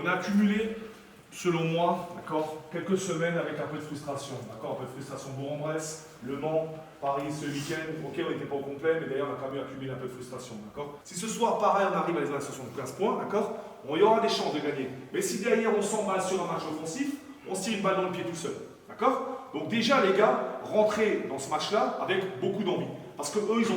On a accumulé, selon moi, d'accord, quelques semaines avec un peu de frustration. D'accord, un peu de frustration. Bourg-en-Bresse, Le Mans, Paris ce week-end. Ok, on n'était pas au complet, mais d'ailleurs, on a quand même accumulé un peu de frustration. D'accord. Si ce soir, pareil, on arrive à les 75 points, d'accord, il y aura des chances de gagner. Mais si derrière, on sent mal sur un match offensif, on se tire une balle dans le pied tout seul. D'accord. Donc déjà, les gars, rentrez dans ce match-là avec beaucoup d'envie. Parce qu'eux, ils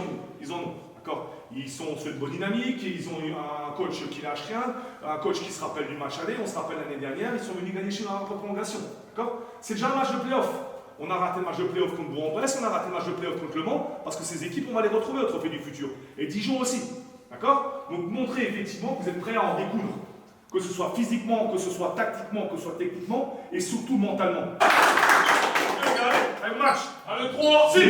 en ont. D'accord. Ils sont sur une bonne dynamique, ils ont eu un coach qui lâche rien, un coach qui se rappelle du match aller, on se rappelle l'année dernière, ils sont venus gagner chez nous en prolongation. D'accord. C'est déjà un match de play-off. On a raté le match de play-off contre Bourg-en-Bresse, on a raté le match de play-off contre Le Mans, parce que ces équipes, on va les retrouver au Trophée du Futur. Et Dijon aussi. D'accord. Donc montrez effectivement que vous êtes prêts à en découdre. Que ce soit physiquement, que ce soit tactiquement, que ce soit techniquement, et surtout mentalement. Allez, match. Allez, 3, 6.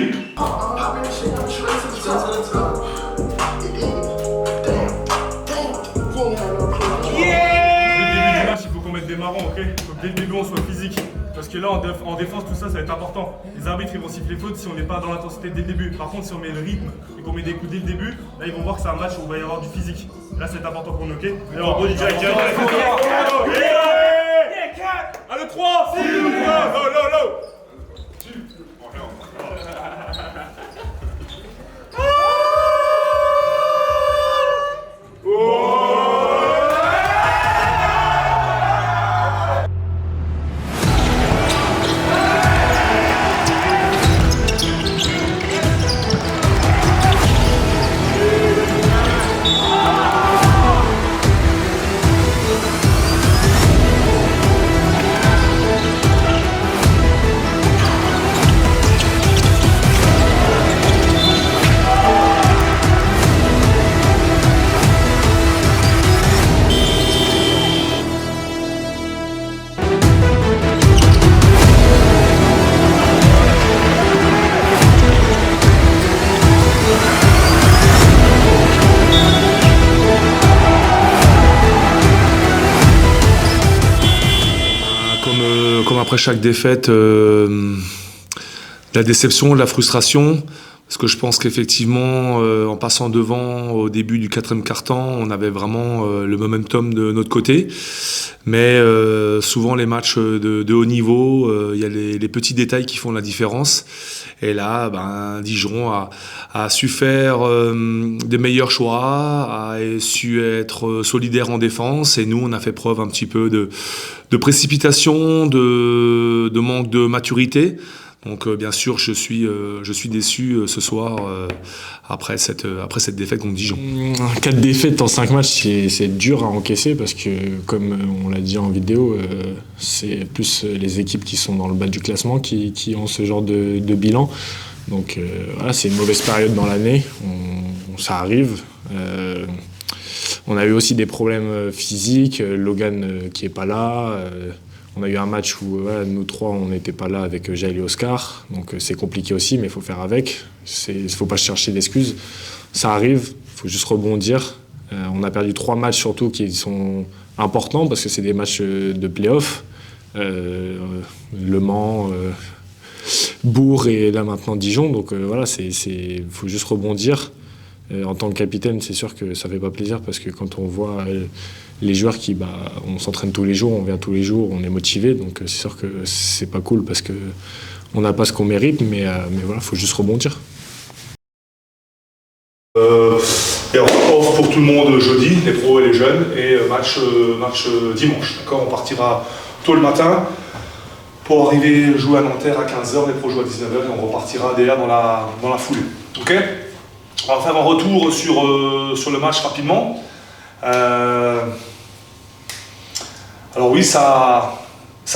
Il faut qu'on mette des marrons, ok? Il faut que dès le début on soit physique. Parce que là en défense tout ça va être important. Les arbitres ils vont siffler faute si on n'est pas dans l'intensité dès le début. Par contre si on met le rythme et qu'on met des coups dès le début, là ils vont voir que c'est un match où il va y avoir du physique. Là c'est important pour nous, ok? Et on rebondit direct. Allez 3, 6, low. Comme après chaque défaite, la déception, la frustration, parce que je pense qu'effectivement, en passant devant au début du 4e quart-temps, on avait vraiment le momentum de notre côté. Mais souvent les matchs de haut niveau, il y a les petits détails qui font la différence. Et là, Dijon a su faire des meilleurs choix, a su être solidaire en défense. Et nous, on a fait preuve un petit peu de précipitation, de manque de maturité. Donc bien sûr, je suis déçu ce soir après cette défaite contre Dijon. 4 défaites en 5 matchs, c'est dur à encaisser parce que, comme on l'a dit en vidéo, c'est plus les équipes qui sont dans le bas du classement qui ont ce genre de bilan. Donc voilà, c'est une mauvaise période dans l'année, ça arrive. On a eu aussi des problèmes physiques, Logan qui est pas là. On a eu un match où nous trois, on n'était pas là avec Jaël et Oscar. Donc c'est compliqué aussi, mais il faut faire avec. Il ne faut pas chercher d'excuses. Ça arrive, il faut juste rebondir. On a perdu 3 matchs surtout qui sont importants parce que c'est des matchs de play-off. Le Mans, Bourg et là maintenant Dijon. Donc voilà, il faut juste rebondir. En tant que capitaine, c'est sûr que ça fait pas plaisir parce que quand on voit les joueurs on s'entraîne tous les jours, on vient tous les jours, on est motivé, donc c'est sûr que c'est pas cool parce que on n'a pas ce qu'on mérite, mais voilà, faut juste rebondir. Et off pour tout le monde jeudi, les pros et les jeunes, et match dimanche. D'accord, on partira tôt le matin pour arriver jouer à Nanterre à 15h, les pros jouent à 19h et on repartira derrière dans la foulée. Ok. On va faire un retour sur le match rapidement. Alors oui, ça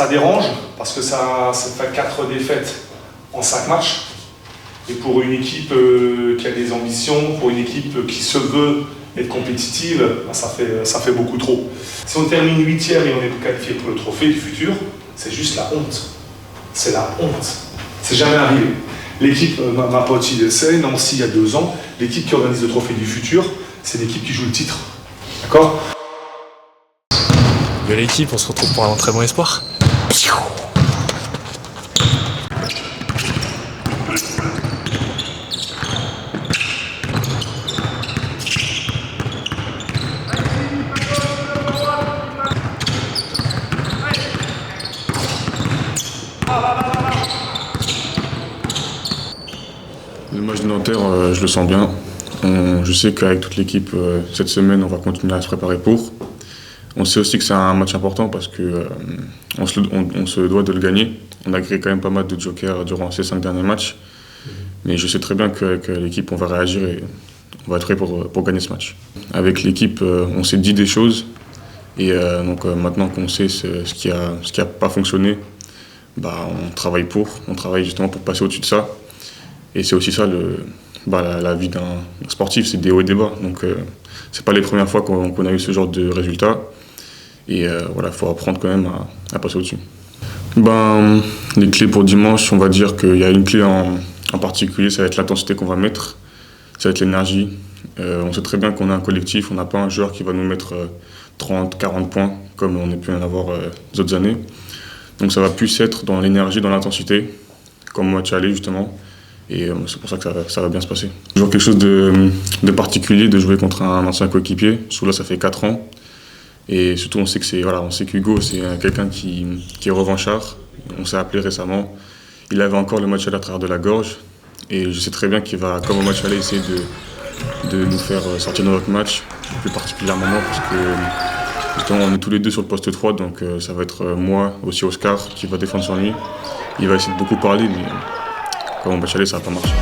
dérange parce que ça fait 4 défaites en 5 matchs. Et pour une équipe qui a des ambitions, pour une équipe qui se veut être compétitive, ça fait beaucoup trop. Si on termine 8e et on est qualifié pour le Trophée du Futur, c'est juste la honte. C'est la honte. C'est jamais arrivé. L'équipe, ma pote il sait, Nancy il y a 2 ans, l'équipe qui organise le Trophée du Futur, c'est l'équipe qui joue le titre. D'accord ? De l'équipe, on se retrouve pour un entraînement espoir. supplémentaire, je le sens bien. Je sais qu'avec toute l'équipe, cette semaine, on va continuer à se préparer pour. On sait aussi que c'est un match important parce qu'on se doit de le gagner. On a créé quand même pas mal de jokers durant ces 5 derniers matchs. Mais je sais très bien qu'avec l'équipe, on va réagir et on va être prêt pour gagner ce match. Avec l'équipe, on s'est dit des choses. Et donc maintenant qu'on sait ce qui a pas fonctionné, on travaille justement pour passer au-dessus de ça. Et c'est aussi ça la vie d'un sportif, c'est des hauts et des bas. Donc c'est pas les premières fois qu'on a eu ce genre de résultats. Et il faut apprendre quand même à passer au-dessus. Les clés pour dimanche, on va dire qu'il y a une clé en particulier, ça va être l'intensité qu'on va mettre, ça va être l'énergie. On sait très bien qu'on a un collectif, on n'a pas un joueur qui va nous mettre 30, 40 points comme on a pu en avoir les autres années. Donc ça va plus être dans l'énergie, dans l'intensité, comme au match aller justement. Et c'est pour ça que ça va bien se passer. Toujours quelque chose de particulier de jouer contre un ancien coéquipier. Là, ça fait 4 ans. Et surtout, on sait qu'Hugo, c'est quelqu'un qui est revanchard. On s'est appelé récemment. Il avait encore le match aller à travers de la gorge. Et je sais très bien qu'il va, comme au match aller, essayer de nous faire sortir de notre match, plus particulièrement moi, parce que justement, on est tous les deux sur le poste 3. Donc ça va être moi, aussi Oscar, qui va défendre sur lui. Il va essayer de beaucoup parler, mais comme au match aller, ça va pas marcher.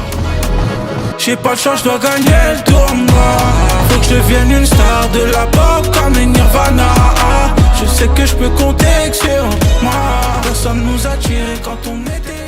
J'ai pas le choix, je dois gagner le tournoi. Faut que je devienne une star de la pop comme les Nirvana. Je sais que je peux compter sur moi. Personne nous a tiré quand on était